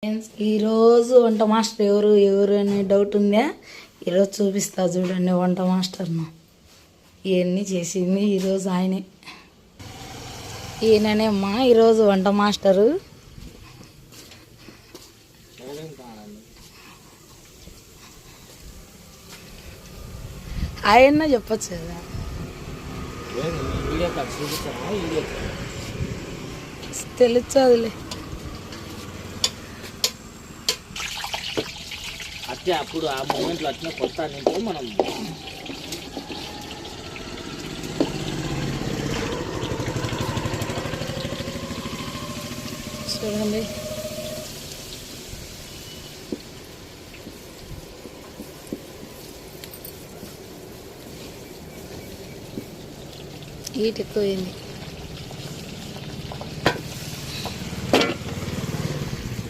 Friends, ఈరోజు వంట master ఎవరు అనే డౌట్ ఉందా? ఈరోజు చూపిస్తా చూడండి వంట మాస్టర్ను. ఇవన్నీ చేసింది ఈరోజు ఆయనే. ఈయననే అమ్మా ఈరోజు వంట మాస్టరు. ఆయన చెప్పచ్చు కదా. తెలుసదులే. అట్లా అప్పుడు ఆ మూమెంట్లో అట్లా కొత్త అంటే మనం చూడండి. హీట్ ఎక్కువైంది.